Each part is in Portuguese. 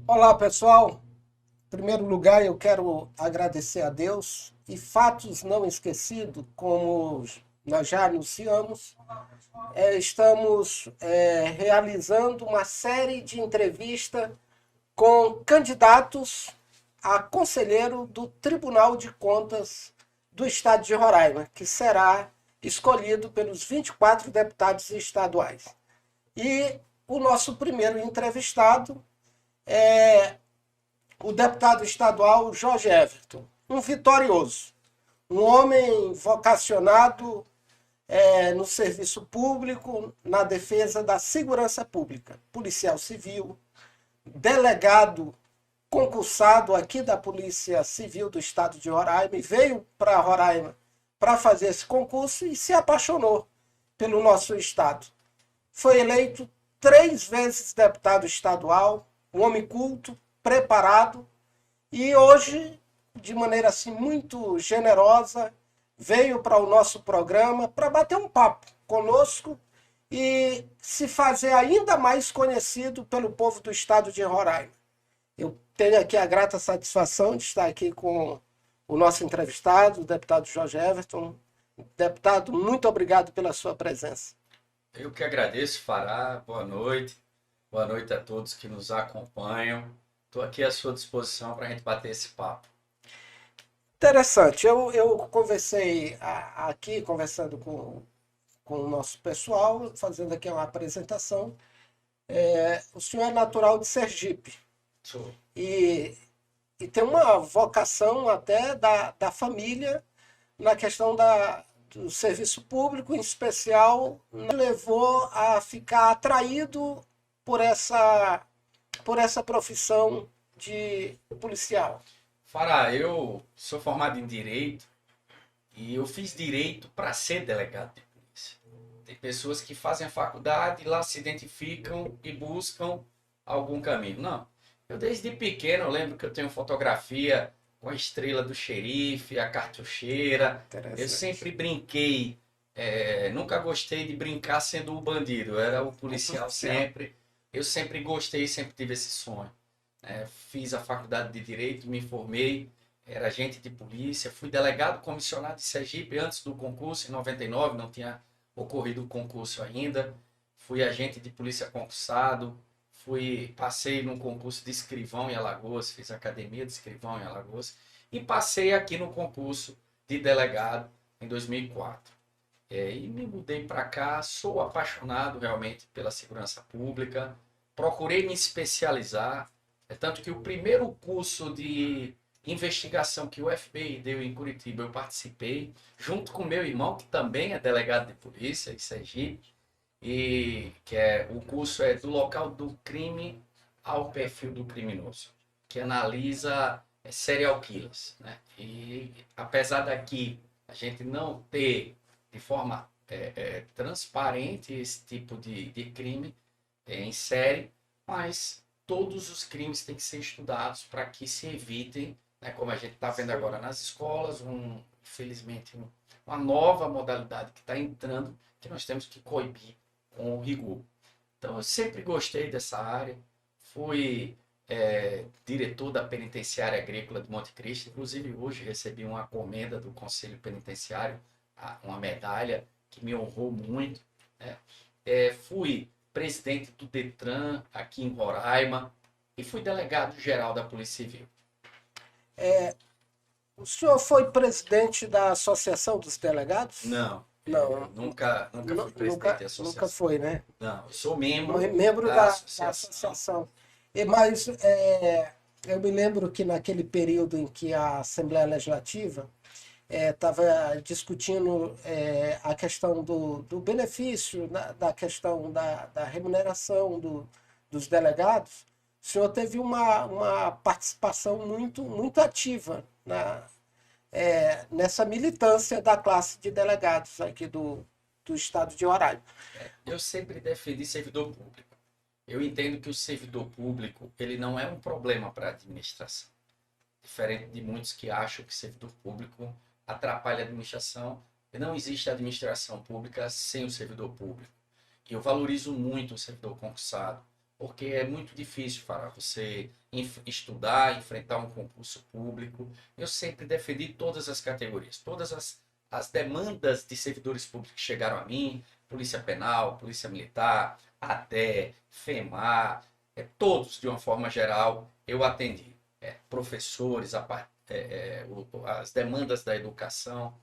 Olá, pessoal. Em primeiro lugar, eu quero agradecer a Deus e fatos não esquecidos, como nós já anunciamos, estamos realizando uma série de entrevistas com candidatos a conselheiro do Tribunal de Contas do Estado de Roraima, que será escolhido pelos 24 deputados estaduais. E o nosso primeiro entrevistado é o deputado estadual Jorge Everton, um vitorioso, um homem vocacionado no serviço público, na defesa da segurança pública, policial civil, delegado concursado aqui da Polícia Civil do Estado de Roraima, e veio para Roraima para fazer esse concurso e se apaixonou pelo nosso estado. Foi eleito 3 vezes deputado estadual, um homem culto, preparado, e hoje, de maneira assim muito generosa, veio para o nosso programa para bater um papo conosco e se fazer ainda mais conhecido pelo povo do estado de Roraima. Eu tenho aqui a grata satisfação de estar aqui com o nosso entrevistado, o deputado Jorge Everton. Deputado, muito obrigado pela sua presença. Eu que agradeço, Fará. Boa noite. Boa noite a todos que nos acompanham. Estou aqui à sua disposição para a gente bater esse papo. Interessante. Eu conversei aqui, conversando com o nosso pessoal, fazendo aqui uma apresentação. O senhor é natural de Sergipe Sou. e, e tem uma vocação até da família na questão do serviço público, em especial, levou a ficar atraído por essa profissão de policial. Fará, eu sou formado em Direito e eu fiz Direito para ser delegado de polícia. Tem pessoas que fazem a faculdade e lá se identificam e buscam algum caminho. Não. Eu desde pequeno eu lembro que eu tenho fotografia com a estrela do xerife, a cartucheira. Eu Interessante. sempre brinquei, nunca gostei de brincar sendo o bandido. Eu era o policial Policial. sempre. Eu sempre gostei, sempre tive esse sonho. Fiz a faculdade de Direito, me formei, era agente de polícia, fui delegado comissionado de Sergipe antes do concurso, em 99, não tinha ocorrido o concurso ainda. Fui agente de polícia concursado, passei num concurso de escrivão em Alagoas, fiz academia de escrivão em Alagoas e passei aqui no concurso de delegado em 2004. E me mudei para cá, sou apaixonado realmente pela segurança pública, procurei me especializar, tanto que o primeiro curso de investigação que o FBI deu em Curitiba eu participei, junto com meu irmão, que também é delegado de polícia em Sergipe, e que o curso é do local do crime ao perfil do criminoso, que analisa serial killers, né? E apesar daqui a gente não ter de forma transparente esse tipo de crime em série, mas todos os crimes têm que ser estudados para que se evitem, né, como a gente está vendo agora nas escolas, infelizmente uma nova modalidade que está entrando, que nós temos que coibir com rigor. Então eu sempre gostei dessa área, fui diretor da Penitenciária Agrícola de Monte Cristo, inclusive hoje recebi uma comenda do Conselho Penitenciário, uma medalha que me honrou muito, né? Fui presidente do Detran aqui em Roraima e fui delegado geral da Polícia Civil. O senhor foi presidente da Associação dos Delegados? Não, Não, nunca fui presidente nunca, da nunca associação. foi, né? Não, eu sou membro Membro da da associação. associação. Mas eu me lembro que naquele período em que a Assembleia Legislativa estava discutindo a questão do benefício, da questão da remuneração dos delegados, o senhor teve uma participação muito ativa nessa militância da classe de delegados aqui do estado de Roraima. Eu sempre defendi servidor público. Eu entendo que o servidor público ele não é um problema para a administração. Diferente de muitos que acham que servidor público atrapalha a administração. Não existe administração pública sem o servidor público. E eu valorizo muito o servidor concursado. porque é muito difícil para você estudar, enfrentar um concurso público. Eu sempre defendi todas as categorias, todas as demandas de servidores públicos que chegaram a mim, Polícia Penal, Polícia Militar, ADE, FEMAR, todos, de uma forma geral, eu atendi. Professores, as demandas da educação.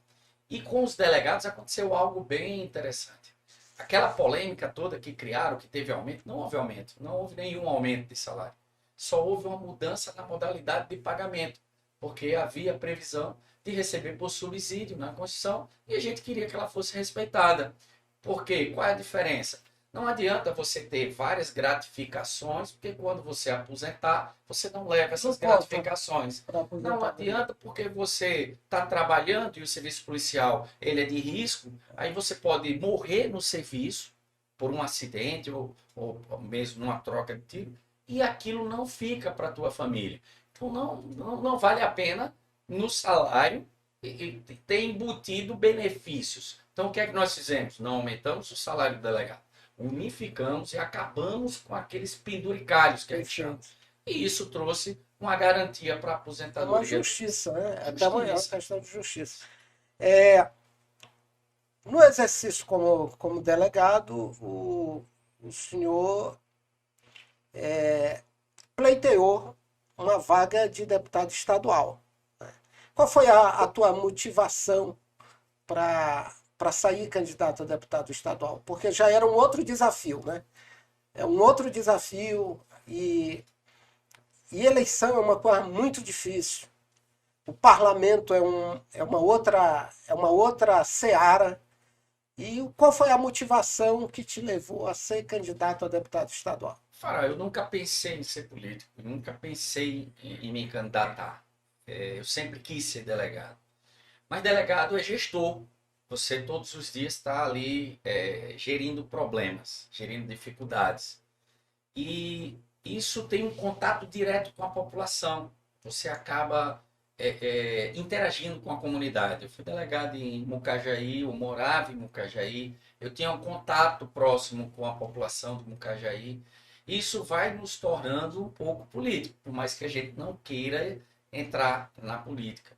E com os delegados aconteceu algo bem interessante. Aquela polêmica toda que criaram, que teve aumento, não houve aumento, não houve nenhum aumento de salário. Só houve uma mudança na modalidade de pagamento, porque havia previsão de receber por subsídio na Constituição e a gente queria que ela fosse respeitada. Por quê? Qual é a diferença? Não adianta você ter várias gratificações, porque quando você aposentar, você não leva essas gratificações. Não adianta porque você está trabalhando e o serviço policial ele é de risco, aí você pode morrer no serviço por um acidente ou mesmo numa troca de tiro, e aquilo não fica para a tua família. Então não vale a pena no salário e ter embutido benefícios. Então o que é que nós fizemos? Não aumentamos o salário do delegado, unificamos e acabamos com aqueles penduricalhos que a gente chama. E isso trouxe uma garantia para a aposentadoria. Uma justiça, né? Até uma questão de justiça. No exercício como delegado, o senhor pleiteou uma vaga de deputado estadual. Qual foi a tua motivação para sair candidato a deputado estadual? Porque já era um outro desafio, né? É um outro desafio e eleição é uma coisa muito difícil. O parlamento é uma outra seara. E qual foi a motivação que te levou a ser candidato a deputado estadual? Fará, eu nunca pensei em ser político, eu nunca pensei em me candidatar. Eu sempre quis ser delegado. Mas delegado é gestor. Você todos os dias está ali gerindo problemas, gerindo dificuldades. E isso tem um contato direto com a população. Você acaba interagindo com a comunidade. Eu fui delegado em Mucajaí, eu morava em Mucajaí, eu tinha um contato próximo com a população de Mucajaí. Isso vai nos tornando um pouco político, por mais que a gente não queira entrar na política.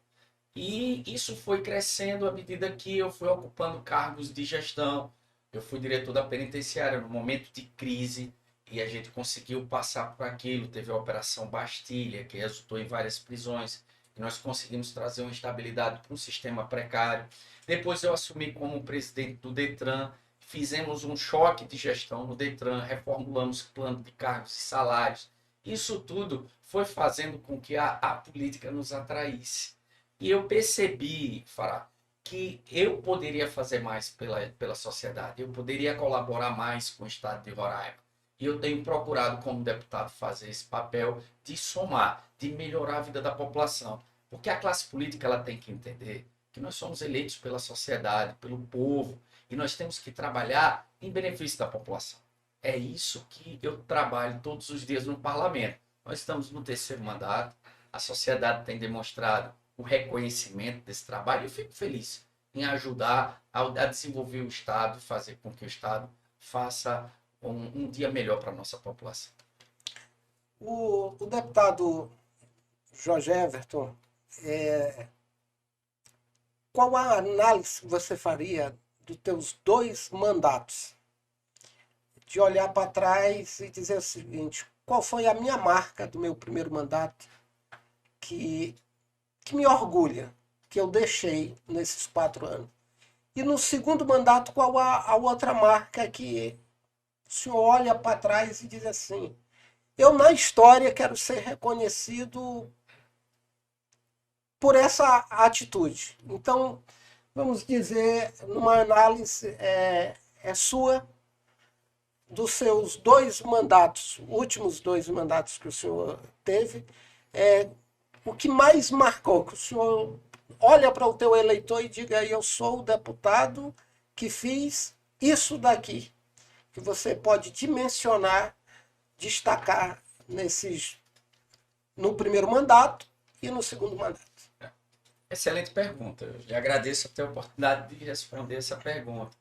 E isso foi crescendo à medida que eu fui ocupando cargos de gestão. Eu fui diretor da penitenciária no momento de crise e a gente conseguiu passar por aquilo. Teve a Operação Bastilha, que resultou em várias prisões. E nós conseguimos trazer uma estabilidade para um sistema precário. Depois eu assumi como presidente do Detran, fizemos um choque de gestão no Detran, reformulamos plano de cargos e salários. Isso tudo foi fazendo com que a política nos atraísse. E eu percebi, Fará, que eu poderia fazer mais pela sociedade, eu poderia colaborar mais com o estado de Roraima. E eu tenho procurado, como deputado, fazer esse papel de somar, de melhorar a vida da população. Porque a classe política ela tem que entender que nós somos eleitos pela sociedade, pelo povo, e nós temos que trabalhar em benefício da população. É isso que eu trabalho todos os dias no parlamento. Nós estamos no terceiro mandato, a sociedade tem demonstrado o reconhecimento desse trabalho e eu fico feliz em ajudar a desenvolver o Estado, fazer com que o Estado faça um dia melhor para a nossa população. O deputado Jorge Everton, qual a análise que você faria dos teus 2 mandatos? De olhar para trás e dizer o seguinte, qual foi a minha marca do meu primeiro mandato que me orgulha, que eu deixei nesses 4 anos? E no segundo mandato, qual a outra marca que o senhor olha para trás e diz assim, eu na história quero ser reconhecido por essa atitude. Então, vamos dizer, numa análise sua, dos seus 2 mandatos, últimos 2 mandatos que o senhor teve, o que mais marcou, que o senhor olha para o teu eleitor e diga, eu sou o deputado que fiz isso daqui, que você pode dimensionar, destacar no primeiro mandato e no segundo mandato. Excelente pergunta. Eu lhe agradeço a ter a oportunidade de responder essa pergunta.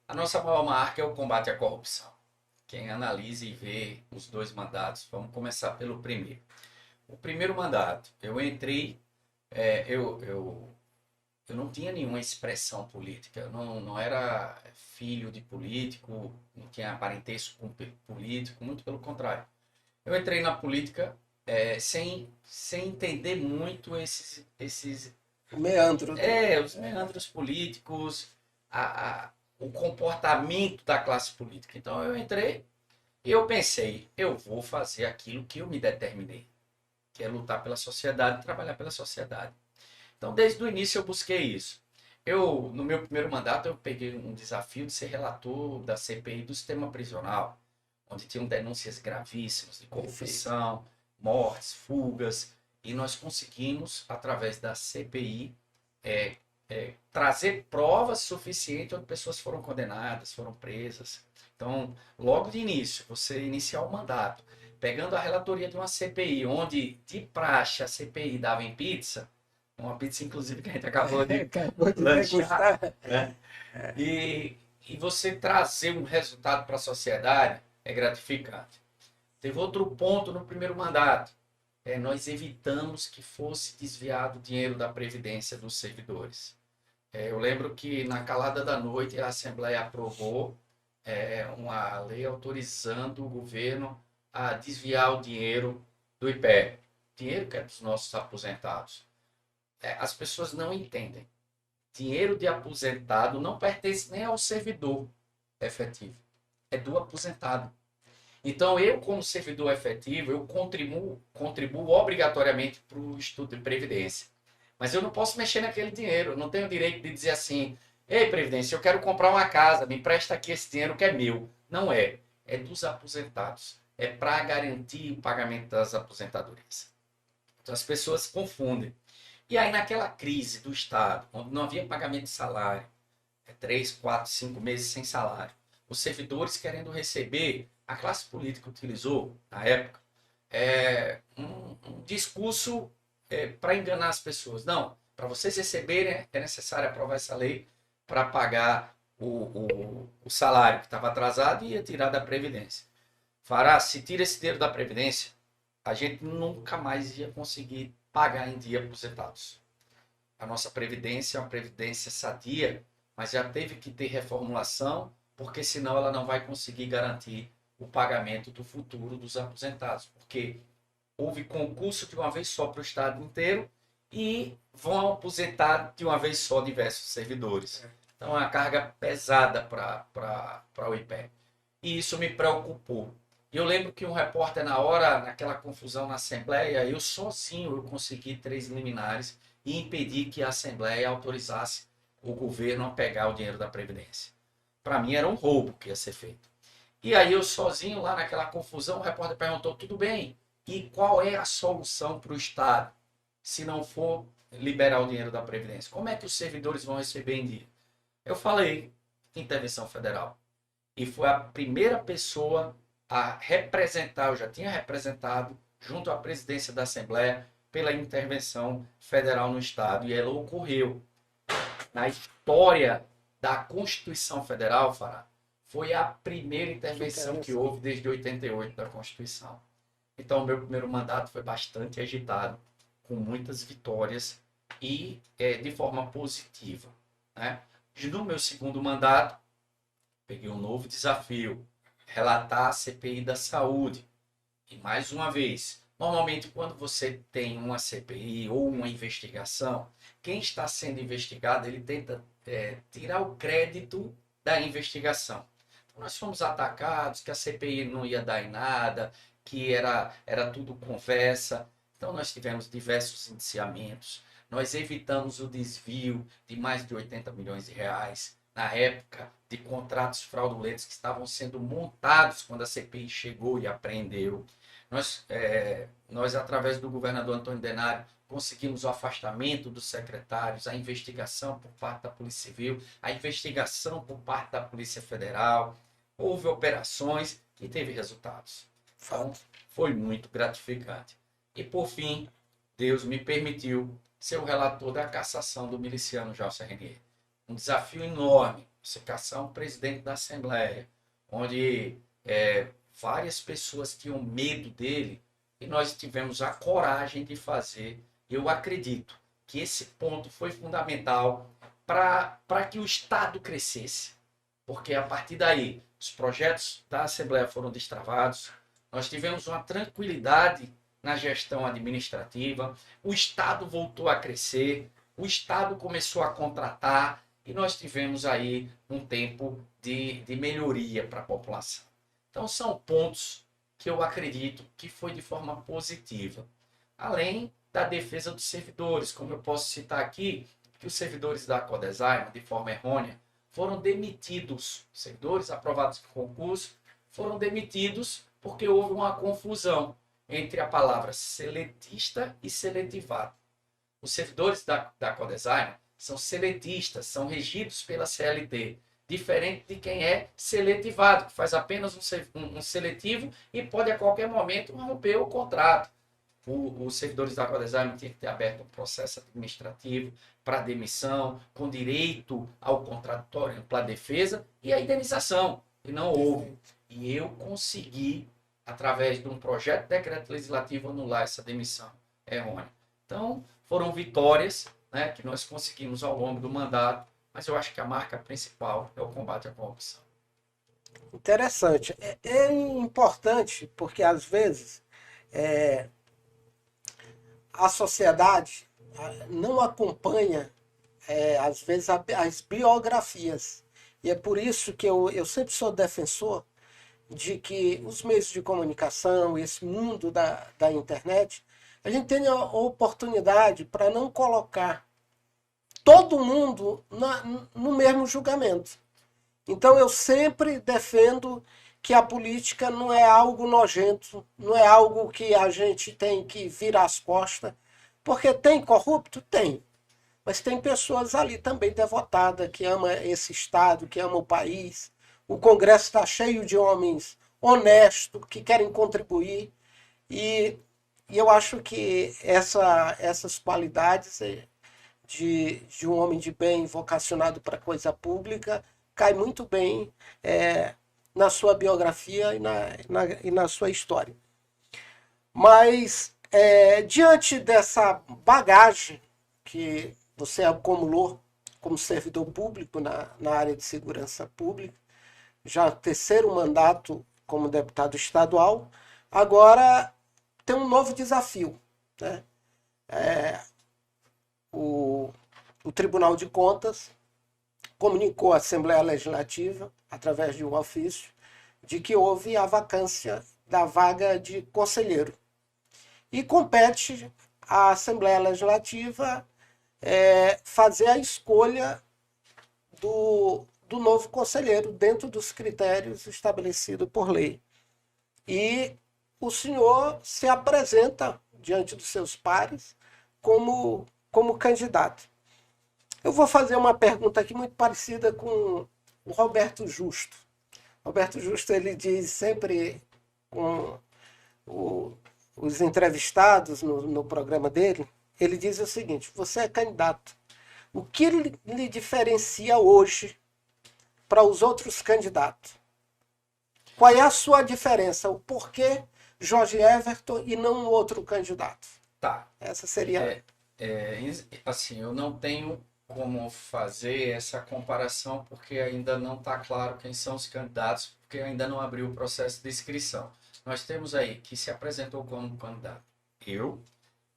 A nossa maior marca é o combate à corrupção, quem analisa e vê os dois mandatos, vamos começar pelo primeiro. O primeiro mandato, eu entrei, eu não tinha nenhuma expressão política, eu não era filho de político, não tinha parentesco com político, muito pelo contrário. Eu entrei na política sem entender muito Meandro. os meandros políticos, o comportamento da classe política. Então eu entrei e eu pensei, eu vou fazer aquilo que eu me determinei, que é lutar pela sociedade e trabalhar pela sociedade. Então, desde o início eu busquei isso. No meu primeiro mandato, eu peguei um desafio de ser relator da CPI do sistema prisional, onde tinham denúncias gravíssimas de corrupção, mortes, fugas, e nós conseguimos, através da CPI, trazer provas suficientes onde pessoas foram condenadas, foram presas. Então, logo de início, você iniciar o mandato, pegando a relatoria de uma CPI, onde de praxe a CPI dava em pizza, uma pizza inclusive que a gente acabou de lanchar, né? E você trazer um resultado para a sociedade é gratificante. Teve outro ponto no primeiro mandato. Nós evitamos que fosse desviado o dinheiro da Previdência dos servidores. Eu lembro que na calada da noite a Assembleia aprovou uma lei autorizando o governo a desviar o dinheiro do IPE, dinheiro que é dos nossos aposentados. As pessoas não entendem. Dinheiro de aposentado não pertence nem ao servidor efetivo, é do aposentado. Então, eu, como servidor efetivo, eu contribuo obrigatoriamente para o Instituto de Previdência. Mas eu não posso mexer naquele dinheiro, eu não tenho o direito de dizer assim, ei, Previdência, eu quero comprar uma casa, me empresta aqui esse dinheiro que é meu. Não é, é dos aposentados. É para garantir o pagamento das aposentadorias. Então, as pessoas confundem. E aí, naquela crise do Estado, onde não havia pagamento de salário, 3, 4, 5 meses sem salário, os servidores querendo receber, a classe política utilizou, na época, um discurso para enganar as pessoas. Não, para vocês receberem é necessário aprovar essa lei para pagar o salário que estava atrasado e ia tirar da Previdência. Fará, se tira esse dinheiro da Previdência, a gente nunca mais ia conseguir pagar em dia aposentados. A nossa Previdência é uma Previdência sadia, mas já teve que ter reformulação, porque senão ela não vai conseguir garantir o pagamento do futuro dos aposentados, porque houve concurso de uma vez só para o Estado inteiro e vão aposentar de uma vez só diversos servidores. Então é uma carga pesada para o IPE. E isso me preocupou. E eu lembro que um repórter, na hora, naquela confusão na Assembleia, eu sozinho eu consegui 3 liminares e impedir que a Assembleia autorizasse o governo a pegar o dinheiro da Previdência. Para mim era um roubo que ia ser feito. E aí eu sozinho lá naquela confusão, o repórter perguntou, tudo bem, e qual é a solução para o Estado se não for liberar o dinheiro da Previdência? Como é que os servidores vão receber em dia? Eu falei, intervenção federal. E foi a primeira pessoa a representar, eu já tinha representado, junto à presidência da Assembleia, pela intervenção federal no Estado. E ela ocorreu. Na história da Constituição Federal, Fará, foi a primeira intervenção que houve desde 88 da Constituição. Então, o meu primeiro mandato foi bastante agitado, com muitas vitórias e de forma positiva, né? No meu segundo mandato, peguei um novo desafio, relatar a CPI da saúde. E mais uma vez, normalmente quando você tem uma CPI ou uma investigação, quem está sendo investigado, ele tenta tirar o crédito da investigação. Então, nós fomos atacados, que a CPI não ia dar em nada, que era tudo conversa. Então, nós tivemos diversos indiciamentos. Nós evitamos o desvio de mais de 80 milhões de reais, na época, de contratos fraudulentos que estavam sendo montados quando a CPI chegou e apreendeu. Nós, através do governador Antônio Denário, conseguimos o afastamento dos secretários, a investigação por parte da Polícia Civil, a investigação por parte da Polícia Federal. Houve operações e teve resultados. Então, foi muito gratificante. E, por fim, Deus me permitiu ser o relator da cassação do miliciano Jalcer Renier. Um desafio enorme, você caçar um presidente da Assembleia, onde várias pessoas tinham medo dele e nós tivemos a coragem de fazer. Eu acredito que esse ponto foi fundamental para que o Estado crescesse, porque a partir daí os projetos da Assembleia foram destravados, nós tivemos uma tranquilidade na gestão administrativa, o Estado voltou a crescer, o Estado começou a contratar e nós tivemos aí um tempo de melhoria para a população. Então são pontos que eu acredito que foi de forma positiva. Além da defesa dos servidores, como eu posso citar aqui, que os servidores da Codesign, de forma errônea, foram demitidos. Servidores aprovados em concurso foram demitidos porque houve uma confusão entre a palavra seletista e seletivado. Os servidores da Codesign são seletistas, são regidos pela CLT, diferente de quem é seletivado, que faz apenas um seletivo e pode a qualquer momento romper o contrato. Os servidores da Codesign tinham que ter aberto um processo administrativo para demissão, com direito ao contraditório para a defesa e a indenização, e não houve. E eu consegui, através de um projeto de decreto legislativo, anular essa demissão errônea. Então, foram vitórias, né, que nós conseguimos ao longo do mandato, mas eu acho que a marca principal é o combate à corrupção. Interessante. É importante porque, às vezes, a sociedade não acompanha, às vezes, as biografias. E é por isso que eu sempre sou defensor de que os meios de comunicação, esse mundo da internet, a gente tenha a oportunidade para não colocar todo mundo no mesmo julgamento. Então eu sempre defendo que a política não é algo nojento, não é algo que a gente tem que virar as costas, porque tem corrupto? Tem. Mas tem pessoas ali também devotadas, que ama esse Estado, que ama o país. O Congresso está cheio de homens honestos, que querem contribuir. E eu acho que essas qualidades de um homem de bem vocacionado para a coisa pública cai muito bem na sua biografia e na sua história. Mas, diante dessa bagagem que você acumulou como servidor público na área de segurança pública, já terceiro mandato como deputado estadual, agora tem um novo desafio, né? O Tribunal de Contas comunicou à Assembleia Legislativa, através de um ofício, de que houve a vacância da vaga de conselheiro. E compete à Assembleia Legislativa fazer a escolha do novo conselheiro dentro dos critérios estabelecidos por lei. E o senhor se apresenta diante dos seus pares como candidato. Eu vou fazer uma pergunta aqui muito parecida com o Roberto Justo. Roberto Justo, ele diz sempre com os entrevistados no programa dele, ele diz o seguinte: você é candidato. O que lhe diferencia hoje para os outros candidatos? Qual é a sua diferença? O porquê Jorge Everton e não outro candidato? Tá. Essa seria... assim, eu não tenho como fazer essa comparação porque ainda não está claro quem são os candidatos, porque ainda não abriu o processo de inscrição. Nós temos aí que se apresentou como candidato eu,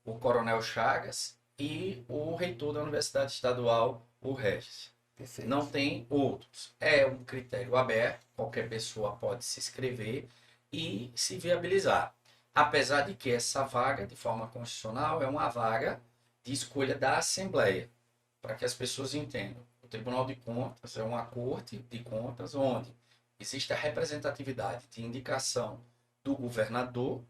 o Coronel Chagas e o reitor da Universidade Estadual, o Regis. Perfeito. Não tem outros. É um critério aberto, qualquer pessoa pode se inscrever e se viabilizar. Apesar de que essa vaga, de forma constitucional, é uma vaga de escolha da Assembleia, para que as pessoas entendam. O Tribunal de Contas é uma corte de contas onde existe a representatividade de indicação do governador,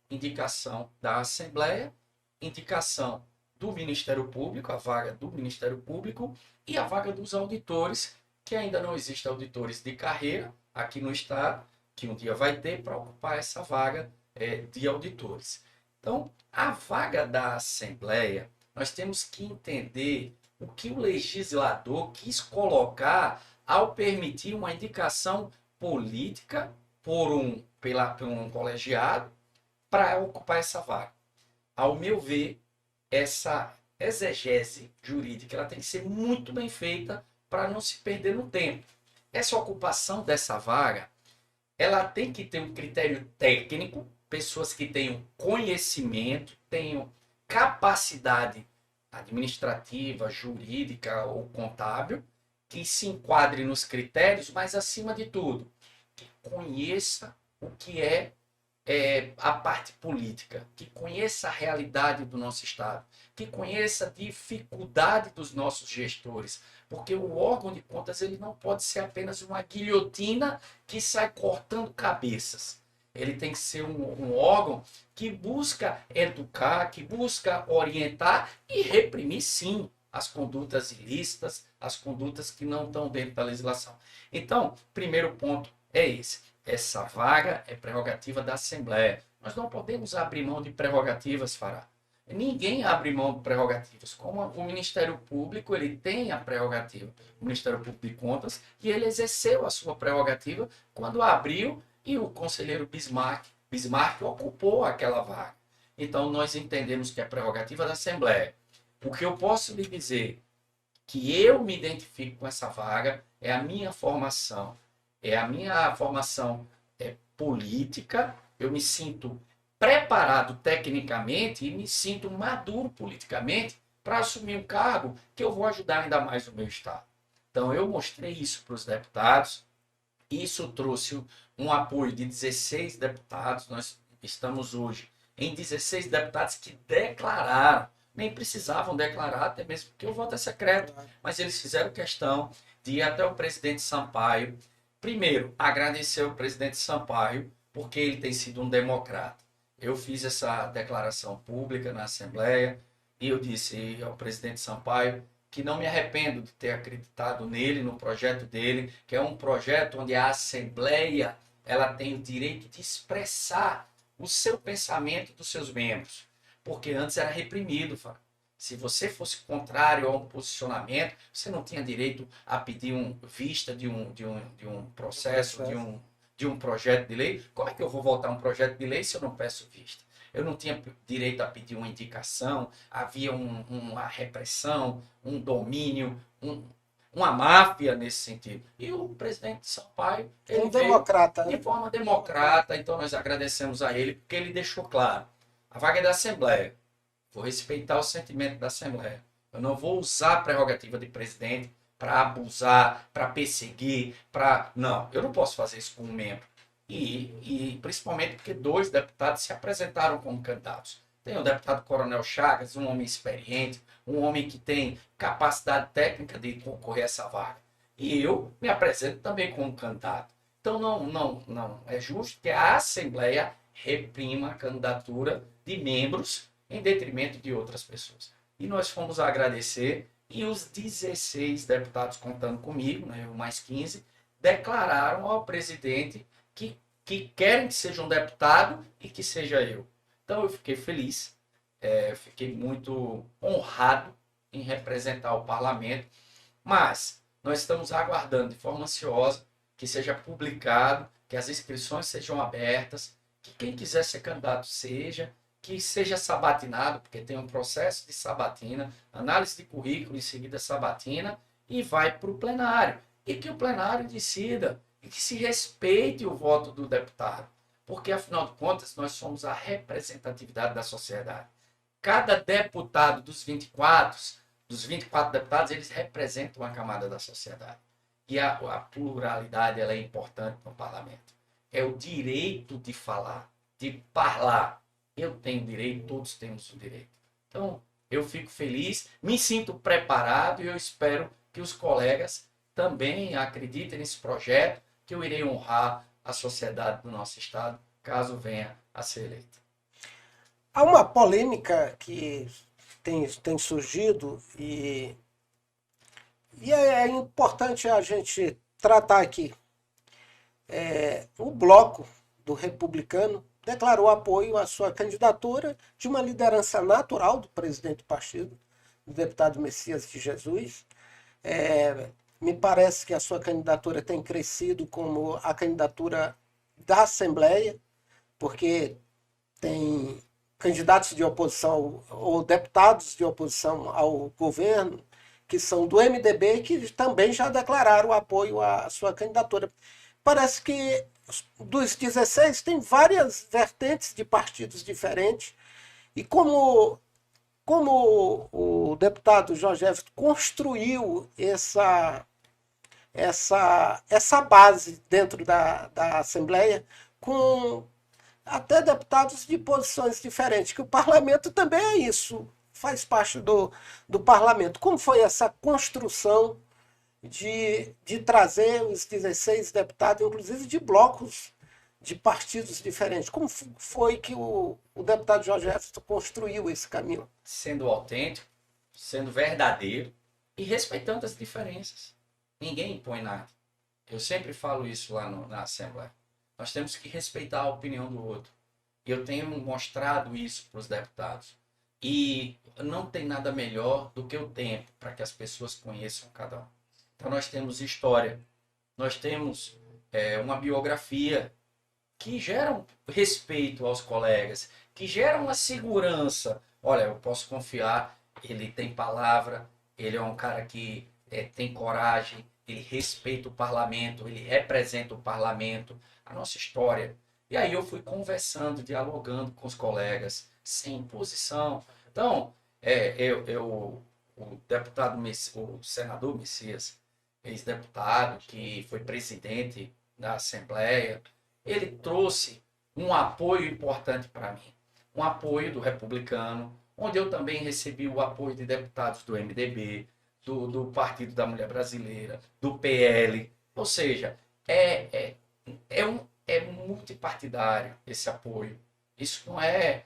indicação da Assembleia, indicação do Ministério Público, a vaga do Ministério Público e a vaga dos auditores, que ainda não existem auditores de carreira aqui no Estado, que um dia vai ter para ocupar essa vaga de auditores. Então, a vaga da Assembleia, nós temos que entender o que o legislador quis colocar ao permitir uma indicação política por um colegiado para ocupar essa vaga. Ao meu ver, essa exegese jurídica ela tem que ser muito bem feita para não se perder no tempo. Essa ocupação dessa vaga, ela tem que ter um critério técnico, pessoas que tenham conhecimento, tenham capacidade administrativa, jurídica ou contábil, que se enquadre nos critérios, mas acima de tudo, que conheça o que a parte política, que conheça a realidade do nosso Estado, que conheça a dificuldade dos nossos gestores, porque o órgão de contas ele não pode ser apenas uma guilhotina que sai cortando cabeças. Ele tem que ser um órgão que busca educar, que busca orientar e reprimir, sim, as condutas ilícitas, as condutas que não estão dentro da legislação. Então, primeiro ponto é esse. Essa vaga é prerrogativa da Assembleia. Nós não podemos abrir mão de prerrogativas, Fará. Ninguém abre mão de prerrogativas. Como o Ministério Público, ele tem a prerrogativa, o Ministério Público de Contas, e ele exerceu a sua prerrogativa quando abriu e o conselheiro Bismarck ocupou aquela vaga. Então, nós entendemos que é prerrogativa da Assembleia. O que eu posso lhe dizer que eu me identifico com essa vaga é a minha formação. É a minha formação política, eu me sinto preparado tecnicamente e me sinto maduro politicamente para assumir um cargo que eu vou ajudar ainda mais o meu Estado. Então, eu mostrei isso para os deputados, isso trouxe um apoio de 16 deputados, nós estamos hoje em 16 deputados que declararam, nem precisavam declarar, até mesmo porque o voto é secreto, mas eles fizeram questão de ir até o presidente Sampaio. Primeiro, agradecer ao presidente Sampaio, porque ele tem sido um democrata. Eu fiz essa declaração pública na Assembleia e eu disse ao presidente Sampaio que não me arrependo de ter acreditado nele, no projeto dele, que é um projeto onde a Assembleia ela tem o direito de expressar o seu pensamento dos seus membros, porque antes era reprimido, Fábio. Se você fosse contrário a um posicionamento, você não tinha direito a pedir vista de um processo, de um projeto de lei. Como é que eu vou votar um projeto de lei se eu não peço vista? Eu não tinha direito a pedir uma indicação, havia uma repressão, um domínio, uma máfia nesse sentido. E o presidente Sampaio, ele veio democrata, né? de forma democrata, então nós agradecemos a ele, porque ele deixou claro, a vaga é da Assembleia. Vou respeitar o sentimento da Assembleia. Eu não vou usar a prerrogativa de presidente para abusar, para perseguir, para... Não, eu não posso fazer isso com um membro. E principalmente porque 2 deputados se apresentaram como candidatos. Tem o deputado Coronel Chagas, um homem experiente, um homem que tem capacidade técnica de concorrer a essa vaga. E eu me apresento também como candidato. Então não é justo que a Assembleia reprima a candidatura de membros em detrimento de outras pessoas. E nós fomos agradecer, e os 16 deputados contando comigo, né, mais 15, declararam ao presidente que querem que seja um deputado e que seja eu. Então eu fiquei feliz, fiquei muito honrado em representar o parlamento, mas nós estamos aguardando de forma ansiosa que seja publicado, que as inscrições sejam abertas, que quem quiser ser candidato seja, que seja sabatinado, porque tem um processo de sabatina, análise de currículo em seguida sabatina, e vai para o plenário. E que o plenário decida, e que se respeite o voto do deputado. Porque, afinal de contas, nós somos a representatividade da sociedade. Cada deputado dos 24 deputados, eles representam uma camada da sociedade. E a pluralidade ela é importante no parlamento. É o direito de falar, de falar. Eu tenho direito, todos temos o direito. Então, eu fico feliz, me sinto preparado e eu espero que os colegas também acreditem nesse projeto, que eu irei honrar a sociedade do nosso Estado, caso venha a ser eleito. Há uma polêmica que tem surgido e é importante a gente tratar aqui. O bloco do republicano declarou apoio à sua candidatura de uma liderança natural do presidente do partido, o deputado Messias de Jesus. Me parece que a sua candidatura tem crescido como a candidatura da Assembleia, porque tem candidatos de oposição ou deputados de oposição ao governo que são do MDB que também já declararam apoio à sua candidatura. Parece que dos 16 tem várias vertentes de partidos diferentes e como o deputado Jorge Everton construiu essa base dentro da Assembleia com até deputados de posições diferentes, que o parlamento também é isso, faz parte do parlamento. Como foi essa construção de trazer os 16 deputados, inclusive de blocos de partidos diferentes? Como foi que o deputado Jorge Everton construiu esse caminho? Sendo autêntico, sendo verdadeiro e respeitando as diferenças. Ninguém impõe nada. Eu sempre falo isso lá na Assembleia. Nós temos que respeitar a opinião do outro. Eu tenho mostrado isso para os deputados. E não tem nada melhor do que o tempo para que as pessoas conheçam cada um. Então nós temos história, nós temos uma biografia que gera um respeito aos colegas, que gera uma segurança. Olha, eu posso confiar, ele tem palavra, ele é um cara que tem coragem, ele respeita o parlamento, ele representa o parlamento, a nossa história. E aí eu fui conversando, dialogando com os colegas, sem imposição. Então, o deputado, o senador Messias, ex-deputado, que foi presidente da Assembleia, ele trouxe um apoio importante para mim. Um apoio do republicano, onde eu também recebi o apoio de deputados do MDB, do Partido da Mulher Brasileira, do PL. Ou seja, é multipartidário esse apoio. Isso não é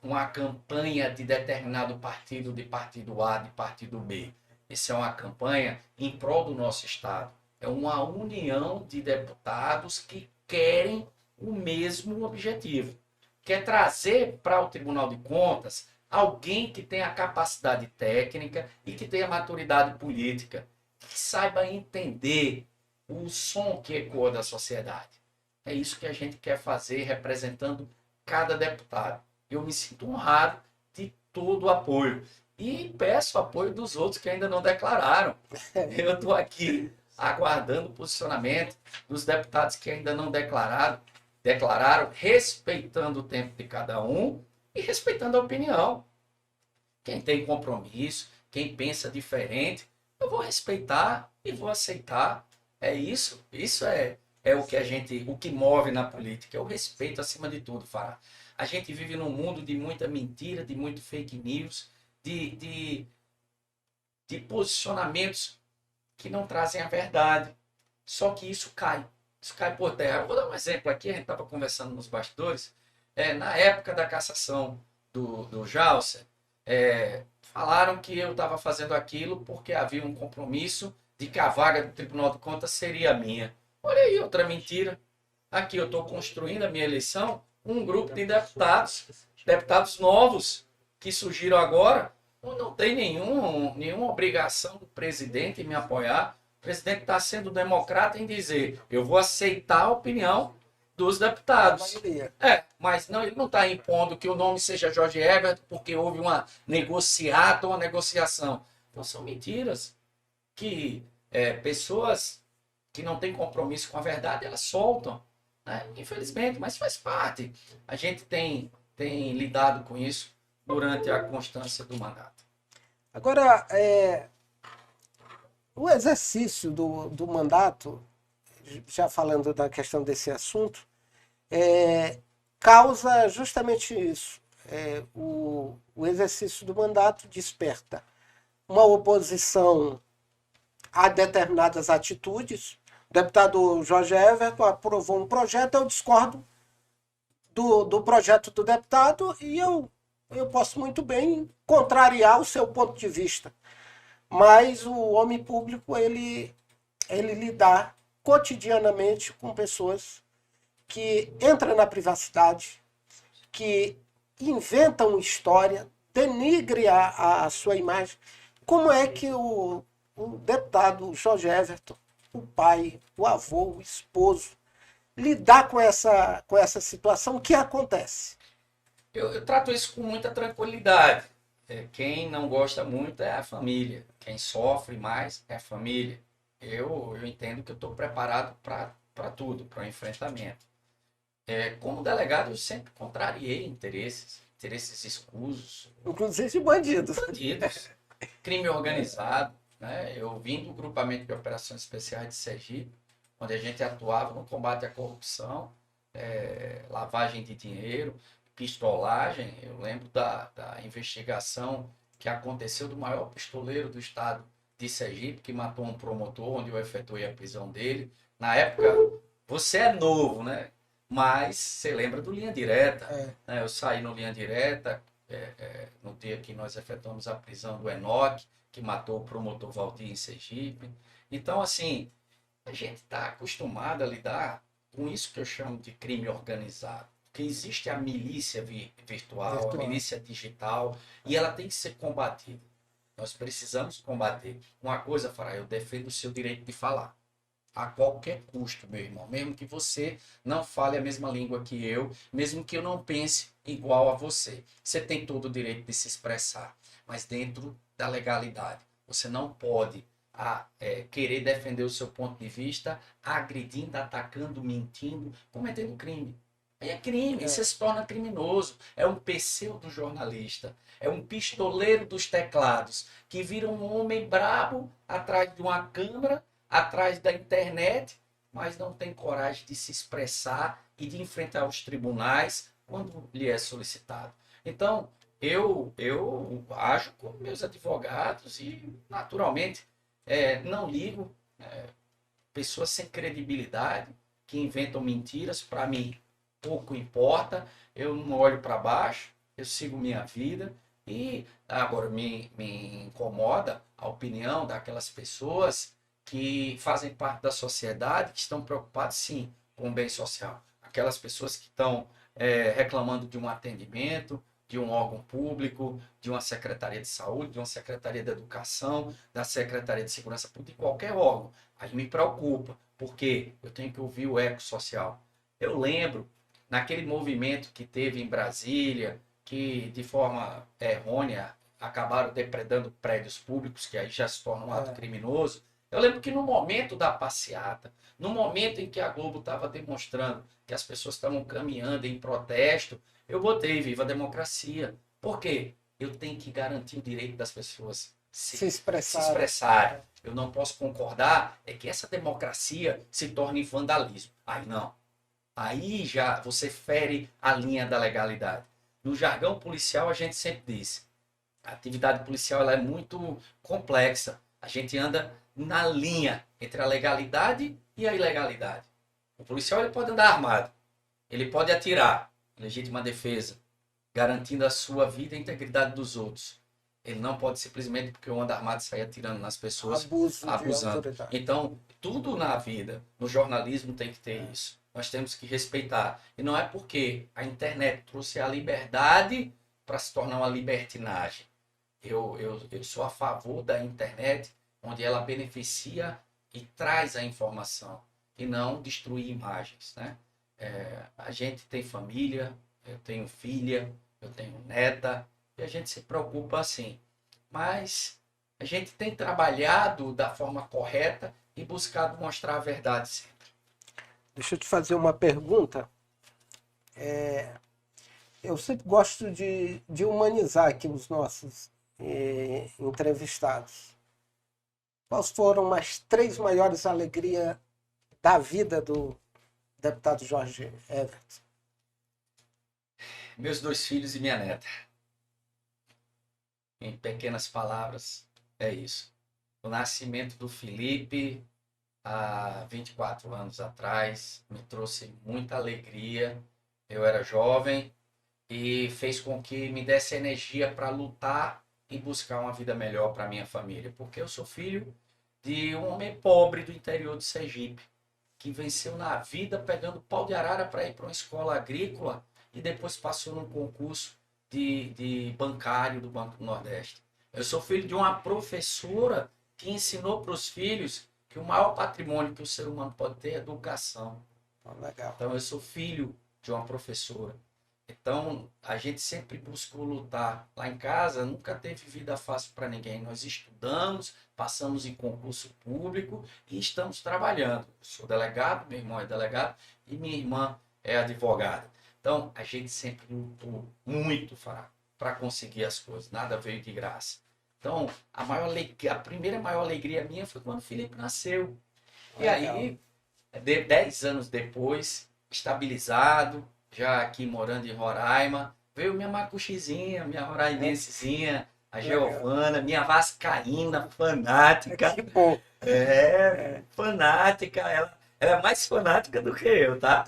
uma campanha de determinado partido, de partido A, de partido B. Isso é uma campanha em prol do nosso Estado. É uma união de deputados que querem o mesmo objetivo. Quer trazer para o Tribunal de Contas alguém que tenha capacidade técnica e que tenha maturidade política, que saiba entender o som que ecoa da sociedade. É isso que a gente quer fazer representando cada deputado. Eu me sinto honrado de todo o apoio. E peço apoio dos outros que ainda não declararam. Eu estou aqui aguardando o posicionamento dos deputados que ainda não declararam, respeitando o tempo de cada um e respeitando a opinião. Quem tem compromisso, quem pensa diferente, eu vou respeitar e vou aceitar. É isso. Isso é o que move na política, é o respeito acima de tudo, Fará. A gente vive num mundo de muita mentira, de muito fake news, de posicionamentos que não trazem a verdade. Só que isso cai por terra. Eu vou dar um exemplo aqui, a gente estava conversando nos bastidores, na época da cassação do Jalcer, falaram que eu estava fazendo aquilo porque havia um compromisso de que a vaga do Tribunal de Contas seria minha. Olha aí, outra mentira. Aqui eu estou construindo a minha eleição, um grupo de deputados novos que surgiram agora, não tem nenhuma obrigação do presidente em me apoiar. O presidente está sendo democrata em dizer, eu vou aceitar a opinião dos deputados. Mas não, ele não está impondo que o nome seja Jorge Everton porque houve uma negociata ou uma negociação. Então são mentiras que pessoas que não têm compromisso com a verdade, elas soltam. Né? Infelizmente, mas faz parte. A gente tem lidado com isso durante a constância do mandato. Agora, o exercício do mandato, já falando da questão desse assunto, causa justamente isso. O exercício do mandato desperta uma oposição a determinadas atitudes. O deputado Jorge Everton aprovou um projeto, eu discordo do projeto do deputado e eu posso muito bem contrariar o seu ponto de vista. Mas o homem público, ele lidar cotidianamente com pessoas que entram na privacidade, que inventam história, denigre a sua imagem. Como é que o deputado Jorge Everton, o pai, o avô, o esposo, lidar com essa situação? O que acontece? Eu trato isso com muita tranquilidade. Quem não gosta muito é a família. Quem sofre mais é a família. Eu entendo que eu estou preparado para tudo, para o enfrentamento. Como delegado, eu sempre contrariei interesses escusos, Inclusive de bandidos. bandidos, crime organizado. Né? Eu vim do grupamento de operações especiais de Sergipe, onde a gente atuava no combate à corrupção, lavagem de dinheiro, pistolagem. Eu lembro da investigação que aconteceu do maior pistoleiro do estado de Sergipe, que matou um promotor, onde eu efetuei a prisão dele. Na época, você é novo, né? Mas você lembra do Linha Direta. Né? Eu saí no Linha Direta no dia que nós efetuamos a prisão do Enoque, que matou o promotor Valdir em Sergipe. Então, assim, a gente está acostumado a lidar com isso que eu chamo de crime organizado. Porque existe a milícia virtual, a milícia digital, e ela tem que ser combatida. Nós precisamos combater. Uma coisa, Fará, eu defendo o seu direito de falar. A qualquer custo, meu irmão. Mesmo que você não fale a mesma língua que eu, mesmo que eu não pense igual a você. Você tem todo o direito de se expressar, mas dentro da legalidade. Você não pode querer defender o seu ponto de vista agredindo, atacando, mentindo, cometendo crime. Aí é crime, você se torna criminoso. É um pseudo-jornalista, é um pistoleiro dos teclados, que vira um homem brabo atrás de uma câmera, atrás da internet, mas não tem coragem de se expressar e de enfrentar os tribunais quando lhe é solicitado. Então, eu ajo com meus advogados e, naturalmente, não ligo. Pessoas sem credibilidade, que inventam mentiras, para mim, pouco importa. Eu não olho para baixo, eu sigo minha vida. E agora me incomoda a opinião daquelas pessoas que fazem parte da sociedade, que estão preocupadas, sim, com o bem social. Aquelas pessoas que estão reclamando de um atendimento, de um órgão público, de uma secretaria de saúde, de uma secretaria de educação, da secretaria de segurança pública, de qualquer órgão. Aí me preocupa, porque eu tenho que ouvir o eco social. Eu lembro, naquele movimento que teve em Brasília, que de forma errônea acabaram depredando prédios públicos, que aí já se torna um ato criminoso. Eu lembro que no momento da passeata, no momento em que a Globo estava demonstrando que as pessoas estavam caminhando em protesto, eu botei Viva a Democracia. Por quê? Eu tenho que garantir o direito das pessoas se expressarem. Eu não posso concordar que essa democracia se torne vandalismo. Aí não. Aí já você fere a linha da legalidade. No jargão policial, a gente sempre diz, a atividade policial ela é muito complexa. A gente anda na linha entre a legalidade e a ilegalidade. O policial ele pode andar armado, ele pode atirar, legítima defesa, garantindo a sua vida e a integridade dos outros. Ele não pode simplesmente, porque eu ando armado, sair atirando nas pessoas, abusando. Então, tudo na vida, no jornalismo tem que ter isso. Nós temos que respeitar. E não é porque a internet trouxe a liberdade para se tornar uma libertinagem. Eu sou a favor da internet, onde ela beneficia e traz a informação, e não destruir imagens. Né? A gente tem família, eu tenho filha, eu tenho neta, e a gente se preocupa assim. Mas a gente tem trabalhado da forma correta e buscado mostrar a verdade sempre. Deixa eu te fazer uma pergunta. Eu sempre gosto de humanizar aqui os nossos entrevistados. Quais foram as 3 maiores alegrias da vida do deputado Jorge Everton? Meus 2 filhos e minha neta. Em pequenas palavras, é isso. O nascimento do Felipe, há 24 anos atrás, me trouxe muita alegria. Eu era jovem e fez com que me desse energia para lutar e buscar uma vida melhor para minha família. Porque eu sou filho de um homem pobre do interior de Sergipe, que venceu na vida pegando pau de arara para ir para uma escola agrícola e depois passou num concurso de bancário do Banco do Nordeste. Eu sou filho de uma professora que ensinou para os filhos que o maior patrimônio que o ser humano pode ter é educação. Legal. Então, eu sou filho de uma professora. Então, a gente sempre buscou lutar. Lá em casa, nunca teve vida fácil para ninguém. Nós estudamos, passamos em concurso público e estamos trabalhando. Eu sou delegado, meu irmão é delegado e minha irmã é advogada. Então, a gente sempre lutou muito para conseguir as coisas. Nada veio de graça. Então, a primeira maior alegria minha foi quando o Felipe nasceu. E Legal. aí, 10 anos depois, estabilizado, já aqui morando em Roraima, veio minha macuxizinha, minha roraimensezinha, a Legal. Giovana, minha vascaína fanática. Que bom. Fanática. Ela é mais fanática do que eu, tá?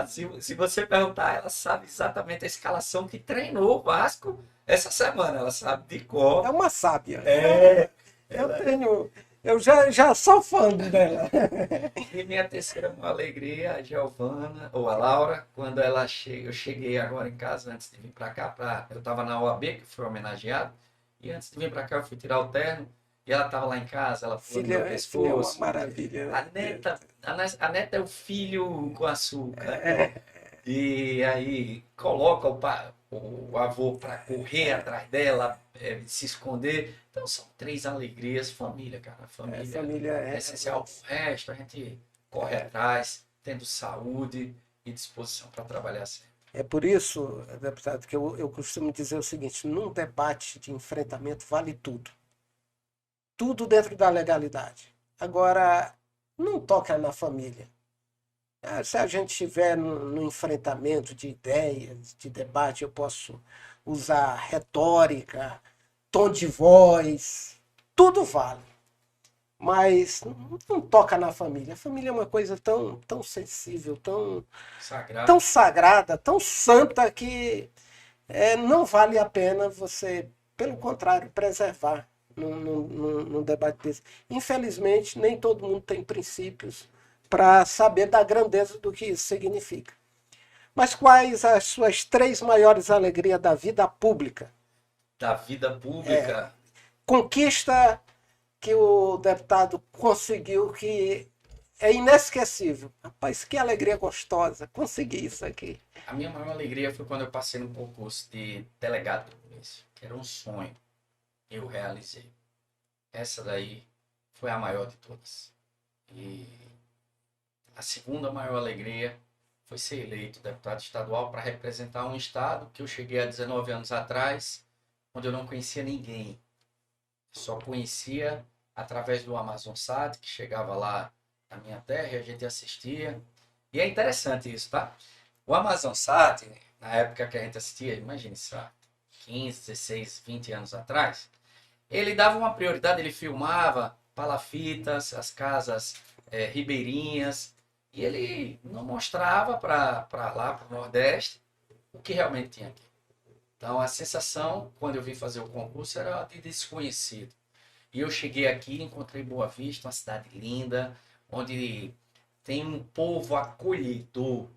Se você perguntar, ela sabe exatamente a escalação que treinou o Vasco essa semana. Ela sabe de É cor. uma sábia. É, Eu já sou fã dela. E minha terceira maior alegria, a Giovana, ou a Laura, quando ela chega, eu cheguei agora em casa antes de vir para cá, eu estava na OAB, que fui homenageado, e antes de vir para cá eu fui tirar o terno, e ela estava lá em casa, ela pulou no meu Filha é uma pescoço. maravilha. A neta é o filho com açúcar. E aí coloca o avô para correr atrás dela, se esconder. Então são três alegrias, família, cara. Família É essencial. O resto a gente corre atrás, tendo saúde e disposição para trabalhar sempre. É por isso, deputado, que eu costumo dizer o seguinte: num debate de enfrentamento vale tudo. Tudo dentro da legalidade. Agora, não toca na família. Se a gente estiver no enfrentamento de ideias, de debate, eu posso usar retórica, tom de voz, tudo vale. Mas não toca na família. A família é uma coisa tão sensível, tão Sagrado. sagrada, tão santa que não vale a pena você, pelo contrário, preservar num debate desse. Infelizmente, nem todo mundo tem princípios para saber da grandeza do que isso significa. Mas quais as suas três maiores alegrias da vida pública? Da vida pública. Conquista que o deputado conseguiu que é inesquecível. Rapaz, que alegria gostosa, consegui isso aqui. A minha maior alegria foi quando eu passei no concurso de delegado de polícia, que era um sonho. Eu realizei. Essa daí foi a maior de todas. E a segunda maior alegria foi ser eleito deputado estadual para representar um estado que eu cheguei há 19 anos atrás, onde eu não conhecia ninguém. Só conhecia através do Amazonsat, que chegava lá na minha terra e a gente assistia. E é interessante isso, tá? O Amazonsat, na época que a gente assistia, imagine só, 15, 16, 20 anos atrás, ele dava uma prioridade, ele filmava palafitas, as casas ribeirinhas, e ele não mostrava para lá, para o Nordeste, o que realmente tinha aqui. Então a sensação, quando eu vim fazer o concurso, era de desconhecido. E eu cheguei aqui, encontrei Boa Vista, uma cidade linda, onde tem um povo acolhedor,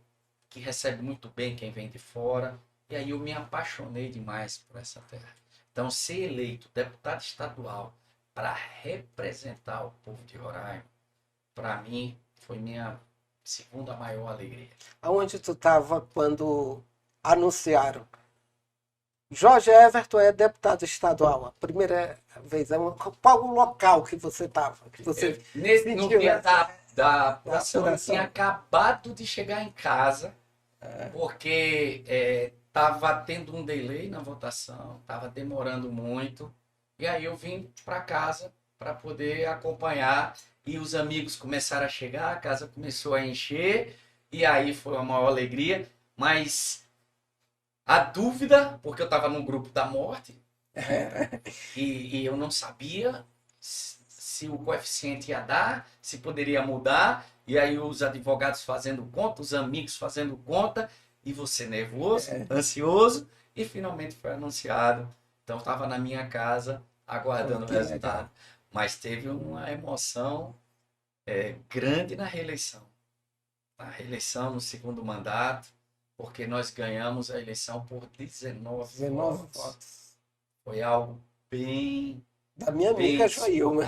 que recebe muito bem quem vem de fora. E aí eu me apaixonei demais por essa terra. Então ser eleito deputado estadual para representar o povo de Roraima, para mim, foi minha segunda maior alegria. Aonde tu estava quando anunciaram? Jorge Everton é deputado estadual. A primeira vez. Qual o local que você estava? Que você No dia da apuração, eu apuração. tinha acabado de chegar em casa, porque estava tendo um delay na votação, estava demorando muito. E aí eu vim para casa para poder acompanhar. E os amigos começaram a chegar, a casa começou a encher. E aí foi uma maior alegria. Mas a dúvida, porque eu estava num grupo da morte, e eu não sabia se o coeficiente ia dar, se poderia mudar, e aí os advogados fazendo conta, os amigos fazendo conta, e você nervoso, ansioso, e finalmente foi anunciado. Então eu estava na minha casa aguardando o resultado. Mas teve uma emoção grande na reeleição. Na reeleição, no segundo mandato, porque nós ganhamos a eleição por 19 votos. Foi algo bem Da minha amiga Joilma.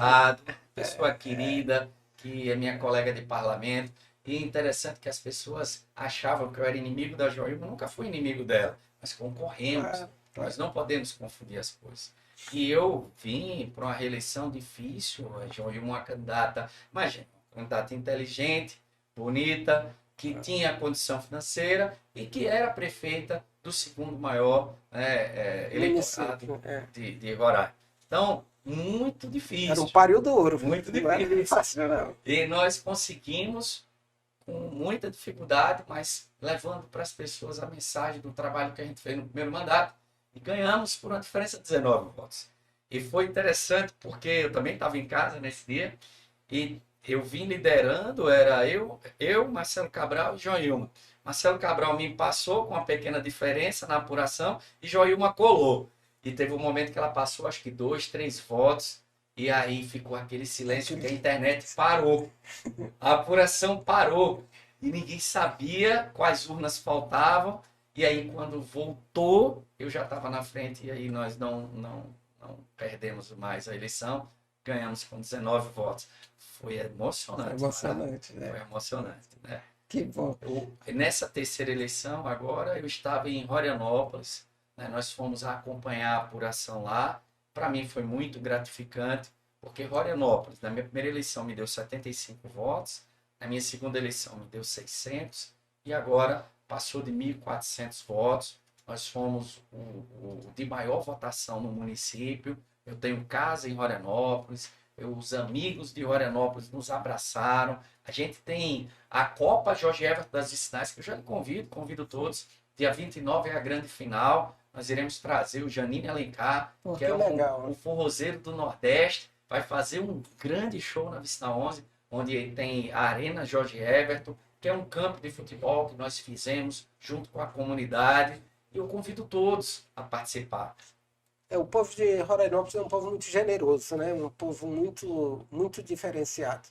pessoa querida, que é minha colega de parlamento. E interessante que as pessoas achavam que eu era inimigo da Joilma, eu nunca fui inimigo dela, mas concorremos. Nós não podemos confundir as coisas. E eu vim para uma reeleição difícil, a Joilma uma candidata, imagina, uma candidata inteligente, bonita, que tinha condição financeira e que era prefeita do segundo maior eleitorado de Roraima. Então, muito difícil. Era um páreo do ouro. Muito não era difícil. fácil, não. E nós conseguimos, com muita dificuldade, mas levando para as pessoas a mensagem do trabalho que a gente fez no primeiro mandato, e ganhamos por uma diferença de 19 votos. E foi interessante porque eu também estava em casa nesse dia, e eu vim liderando, era eu, Marcelo Cabral e Joilma. Marcelo Cabral me passou com uma pequena diferença na apuração e Joilma colou. E teve um momento que ela passou, acho que 2, 3 votos, e aí ficou aquele silêncio que a internet parou. A apuração parou. E ninguém sabia quais urnas faltavam. E aí, quando voltou, eu já estava na frente. E aí nós não perdemos mais a eleição. Ganhamos com 19 votos. Foi emocionante. Emocionante, né? Foi emocionante, né? Que bom. Nessa terceira eleição, agora, eu estava em Rorianópolis. Né? Nós fomos acompanhar a apuração lá. Para mim foi muito gratificante, porque Rorianópolis, na minha primeira eleição, me deu 75 votos, na minha segunda eleição me deu 600, e agora passou de 1.400 votos. Nós fomos o de maior votação no município. Eu tenho casa em Rorianópolis, os amigos de Rorianópolis nos abraçaram. A gente tem a Copa Jorge Everton das Vicinais, que eu já convido todos. Dia 29 é a grande final. Nós iremos trazer o Janine Alencar, que é o forrozeiro do Nordeste. Vai fazer um grande show na Vicinal 11, onde tem a Arena Jorge Everton, que é um campo de futebol que nós fizemos junto com a comunidade. E eu convido todos a participar. O povo de Rorianópolis é um povo muito generoso, né? Um povo muito diferenciado.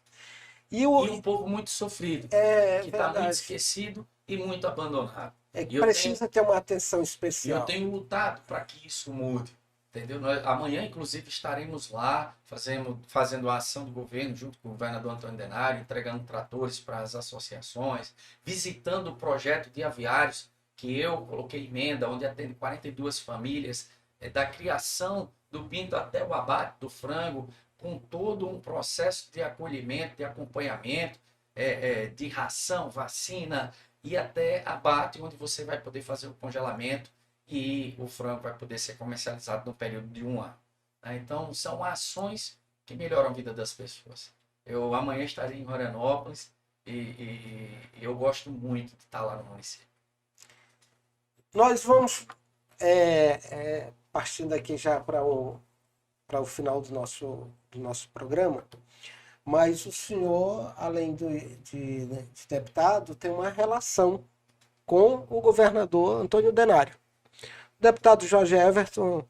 E um povo muito sofrido, que está muito esquecido e muito abandonado. Precisa ter uma atenção especial. E eu tenho lutado para que isso mude. Entendeu? Amanhã, inclusive, estaremos lá fazendo a ação do governo junto com o governador Antônio Denário, entregando tratores para as associações, visitando o projeto de aviários, que eu coloquei emenda, onde atende 42 famílias, da criação do pinto até o abate do frango, com todo um processo de acolhimento, de acompanhamento, de ração, vacina e até abate, onde você vai poder fazer o congelamento e o frango vai poder ser comercializado no período de 1 ano. Então, são ações que melhoram a vida das pessoas. Eu amanhã estarei em Rorianópolis e eu gosto muito de estar lá no município. Nós vamos, partindo aqui já para o final do nosso programa, mas o senhor, além de deputado, tem uma relação com o governador Antônio Denário. O deputado Jorge Everton,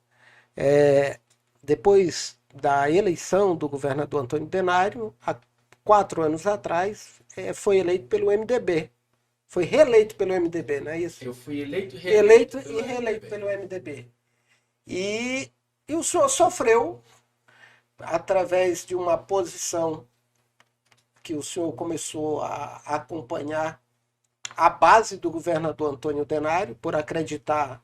depois da eleição do governador Antônio Denário, há 4 anos atrás, foi eleito pelo MDB. Foi reeleito pelo MDB, não é isso? Eu fui eleito e reeleito pelo MDB. E o senhor sofreu, através de uma posição que o senhor começou a acompanhar a base do governador Antônio Denário, por acreditar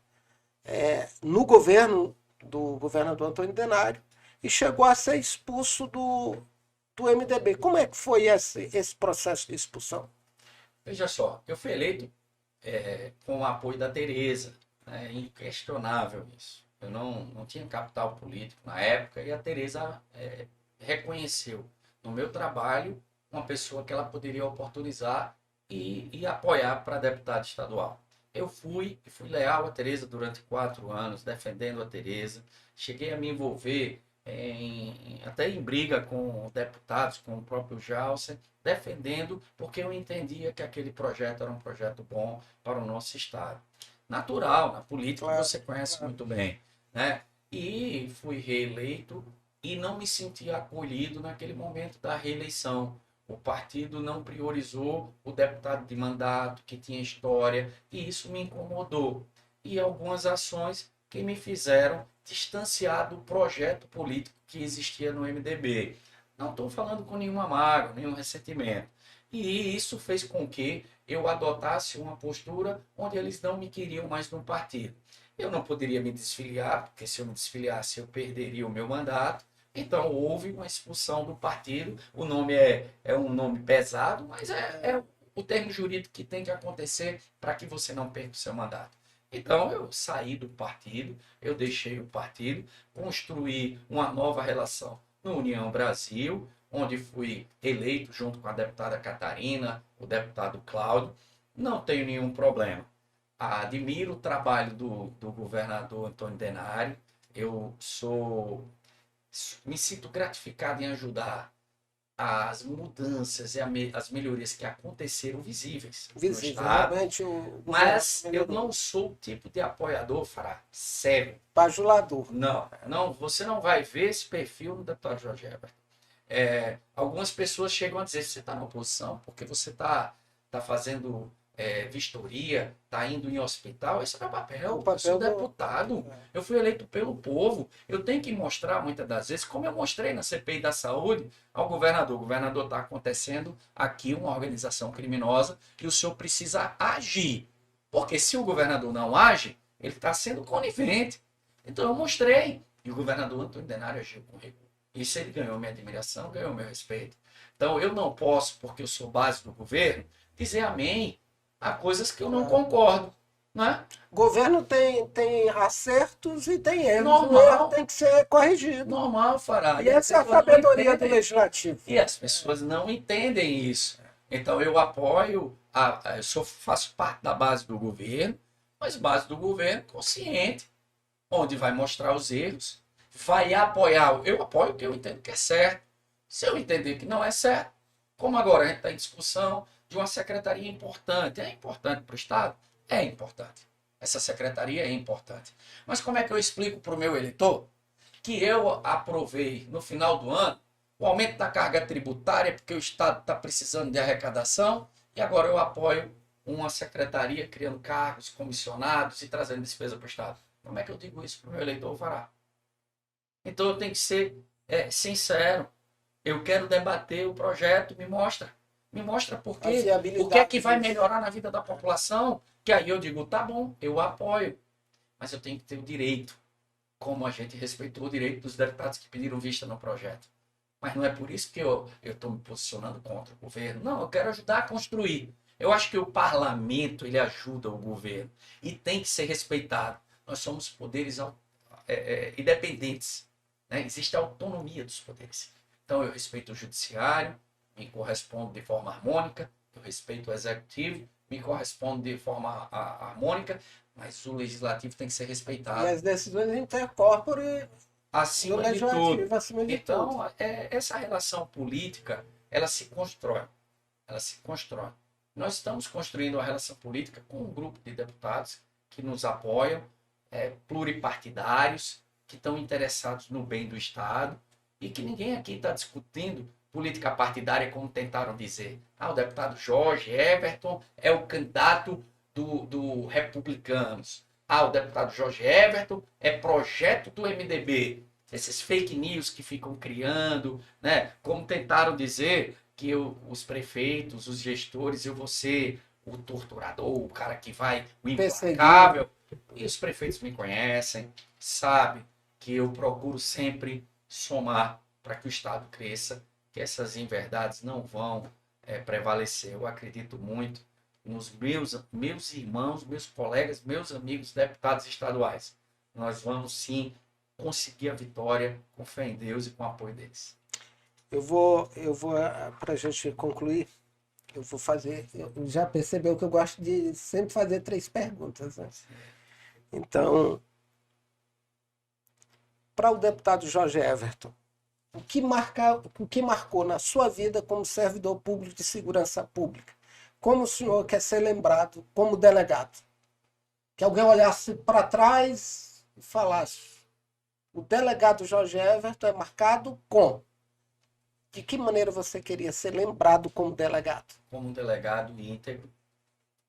no governo do governador Antônio Denário, e chegou a ser expulso do MDB. Como é que foi esse processo de expulsão? Veja só, eu fui eleito com o apoio da Tereza, é inquestionável isso. Eu não tinha capital político na época e a Tereza reconheceu no meu trabalho uma pessoa que ela poderia oportunizar e apoiar para deputado estadual. Eu fui leal a Tereza durante 4 anos, defendendo a Tereza. Cheguei a me envolver até em briga com deputados, com o próprio Jalcer, defendendo, porque eu entendia que aquele projeto era um projeto bom para o nosso estado. Natural, na política você conhece muito bem, né? E fui reeleito e não me senti acolhido naquele momento da reeleição. O partido não priorizou o deputado de mandato, que tinha história, e isso me incomodou. E algumas ações que me fizeram distanciar do projeto político que existia no MDB. Não estou falando com nenhuma mágoa, nenhum ressentimento. E isso fez com que eu adotasse uma postura onde eles não me queriam mais no partido. Eu não poderia me desfiliar, porque se eu me desfiliasse eu perderia o meu mandato. Então houve uma expulsão do partido. O nome é um nome pesado, mas é o termo jurídico que tem que acontecer para que você não perca o seu mandato. Então eu saí do partido, eu deixei o partido, construí uma nova relação no União Brasil, onde fui eleito junto com a deputada Catarina, o deputado Cláudio. Não tenho nenhum problema. Admiro o trabalho do governador Antônio Denário. Eu me sinto gratificado em ajudar as mudanças e as melhorias que aconteceram visíveis no Visível, Estado. realmente o Mas governo eu melhorou. não sou o tipo de apoiador, Fará, sério. Bajulador. Não, você não vai ver esse perfil no deputado Jorge Herbert. Algumas pessoas chegam a dizer que você está na oposição porque você tá fazendo vistoria, está indo em hospital. Esse é meu papel. O papel Eu sou do- deputado. Eu fui eleito pelo povo. Eu tenho que mostrar, muitas das vezes, como eu mostrei na CPI da saúde ao governador. O governador está acontecendo aqui uma organização criminosa e o senhor precisa agir. Porque se o governador não age, ele está sendo conivente. Então eu mostrei. E o governador Antônio Denário agiu com rigor. Isso ele ganhou minha admiração, ganhou meu respeito. Então eu não posso, porque eu sou base do governo, dizer amém a coisas que eu não concordo. Né? Governo tem acertos e tem erros. O Normal. erro tem que ser corrigido. Normal, Fará. E essa é a sabedoria do legislativo. E as pessoas não entendem isso. Então eu apoio, faço parte da base do governo, mas base do governo consciente, onde vai mostrar os erros, vai apoiar. Eu apoio o que eu entendo que é certo. Se eu entender que não é certo, como agora a gente está em discussão de uma secretaria importante, é importante para o Estado? É importante. Essa secretaria é importante. Mas como é que eu explico para o meu eleitor que eu aprovei no final do ano o aumento da carga tributária porque o Estado está precisando de arrecadação e agora eu apoio uma secretaria criando cargos, comissionados e trazendo despesa para o Estado? Como é que eu digo isso para o meu eleitor, Fará? Então eu tenho que ser sincero. Eu quero debater o projeto, me mostra. Me mostra por quê. O que é que vai melhorar na vida da população? Que aí eu digo, tá bom, eu apoio. Mas eu tenho que ter o direito, como a gente respeitou o direito dos deputados que pediram vista no projeto. Mas não é por isso que eu estou me posicionando contra o governo. Não, eu quero ajudar a construir. Eu acho que o parlamento ele ajuda o governo e tem que ser respeitado. Nós somos poderes independentes. Né? Existe a autonomia dos poderes. Então eu respeito o judiciário, me correspondo de forma harmônica, eu respeito o executivo, me correspondo de forma harmônica, mas o legislativo tem que ser respeitado. E as decisões intercorporem acima do de tudo. legislativo, acima de tudo. Então, essa relação política, ela se constrói. Ela se constrói. Nós estamos construindo uma relação política com um grupo de deputados que nos apoiam, pluripartidários, que estão interessados no bem do Estado e que ninguém aqui está discutindo política partidária, como tentaram dizer. O deputado Jorge Everton é o candidato do Republicanos. O deputado Jorge Everton é projeto do MDB. Esses fake news que ficam criando, né? Como tentaram dizer que os prefeitos, os gestores, eu vou ser o torturador, o cara que vai, o implacável. E os prefeitos me conhecem, sabem que eu procuro sempre somar para que o Estado cresça, que essas inverdades não vão prevalecer. Eu acredito muito nos meus irmãos, meus colegas, meus amigos deputados estaduais. Nós vamos sim conseguir a vitória com fé em Deus e com o apoio deles. Eu vou para a gente concluir, eu vou fazer, já percebeu que eu gosto de sempre fazer 3 perguntas, né? Então, para o deputado Jorge Everton, o que marcou na sua vida como servidor público de segurança pública? Como o senhor quer ser lembrado como delegado? Que alguém olhasse para trás e falasse: o delegado Jorge Everton é marcado com. De que maneira você queria ser lembrado como delegado? Como um delegado íntegro,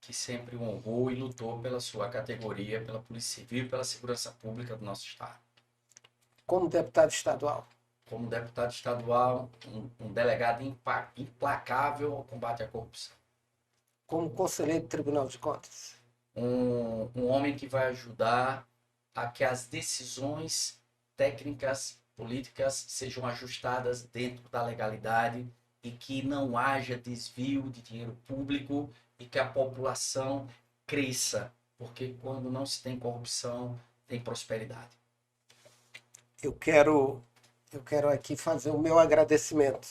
que sempre honrou e lutou pela sua categoria, pela Polícia Civil e pela segurança pública do nosso Estado. Como deputado estadual? como deputado estadual, um delegado implacável ao combate à corrupção. Como conselheiro do Tribunal de Contas. Um homem que vai ajudar a que as decisões técnicas, políticas sejam ajustadas dentro da legalidade e que não haja desvio de dinheiro público e que a população cresça, porque quando não se tem corrupção, tem prosperidade. Eu quero aqui fazer o meu agradecimento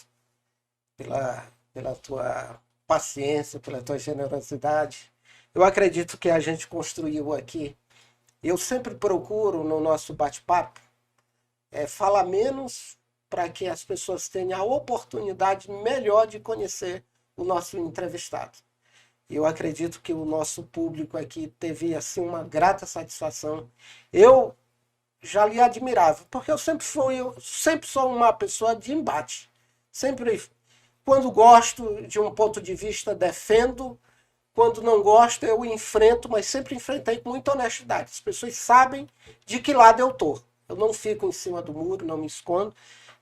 pela tua paciência, pela tua generosidade. Eu acredito que a gente construiu aqui. Eu sempre procuro no nosso bate-papo falar menos para que as pessoas tenham a oportunidade melhor de conhecer o nosso entrevistado. Eu acredito que o nosso público aqui teve assim uma grata satisfação. Eu já lhe admirava, porque eu sempre sou uma pessoa de embate. Sempre, quando gosto de um ponto de vista, defendo. Quando não gosto, eu enfrento, mas sempre enfrentei com muita honestidade. As pessoas sabem de que lado eu estou. Eu não fico em cima do muro, não me escondo.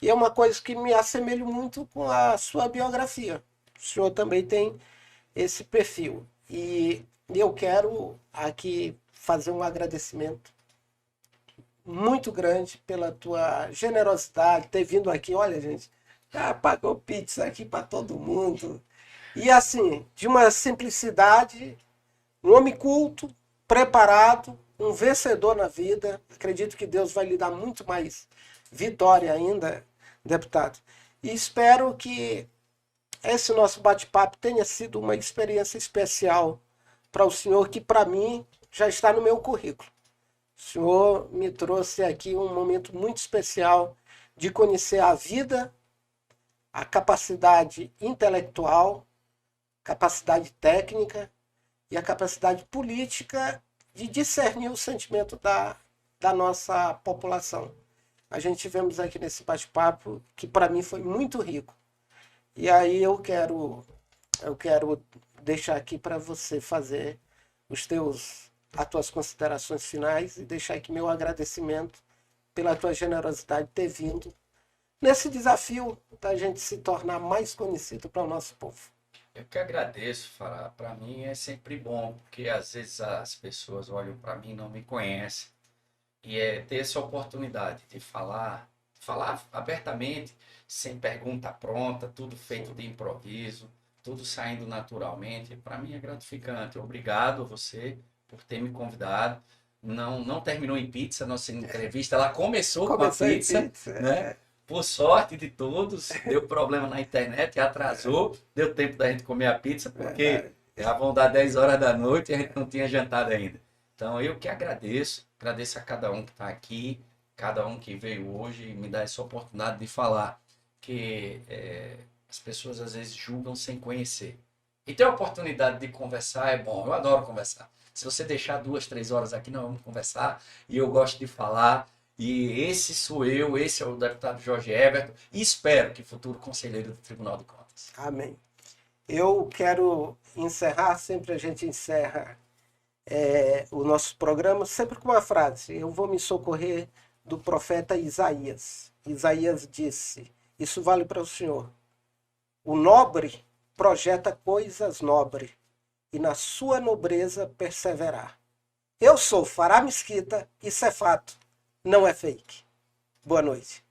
E é uma coisa que me assemelho muito com a sua biografia. O senhor também tem esse perfil. E eu quero aqui fazer um agradecimento muito grande pela tua generosidade, ter vindo aqui. Olha, gente, já pagou pizza aqui para todo mundo. E assim, de uma simplicidade, um homem culto, preparado, um vencedor na vida. Acredito que Deus vai lhe dar muito mais vitória ainda, deputado. E espero que esse nosso bate-papo tenha sido uma experiência especial para o senhor, que para mim já está no meu currículo. O senhor me trouxe aqui um momento muito especial de conhecer a vida, a capacidade intelectual, capacidade técnica e a capacidade política de discernir o sentimento da nossa população. A gente tivemos aqui nesse bate-papo que para mim foi muito rico. E aí eu quero deixar aqui para você fazer as tuas considerações finais e deixar aqui meu agradecimento pela tua generosidade de ter vindo nesse desafio da gente se tornar mais conhecido para o nosso povo. Eu que agradeço, Fará. Para mim é sempre bom, porque às vezes as pessoas olham para mim e não me conhecem. E ter essa oportunidade de falar abertamente, sem pergunta pronta, tudo feito de improviso, tudo saindo naturalmente, para mim é gratificante. Obrigado a você por ter me convidado. Não terminou em pizza, nossa entrevista, ela começou com a pizza, né? Por sorte de todos, deu problema na internet, atrasou, deu tempo da gente comer a pizza, porque já vão dar 10 horas da noite e a gente não tinha jantado ainda. Então eu que agradeço a cada um que está aqui, cada um que veio hoje e me dá essa oportunidade de falar, que as pessoas às vezes julgam sem conhecer. E ter a oportunidade de conversar é bom, eu adoro conversar. Se você deixar 2, 3 horas aqui, nós vamos conversar, e eu gosto de falar. E esse sou eu, esse é o deputado Jorge Everton, e espero que futuro conselheiro do Tribunal de Contas. Amém. Eu quero encerrar, sempre a gente encerra o nosso programa, sempre com uma frase. Eu vou me socorrer do profeta Isaías. Isaías disse, isso vale para o senhor: o nobre projeta coisas nobres, e na sua nobreza perseverar. Eu sou Fará Mesquita, isso é fato, não é fake. Boa noite.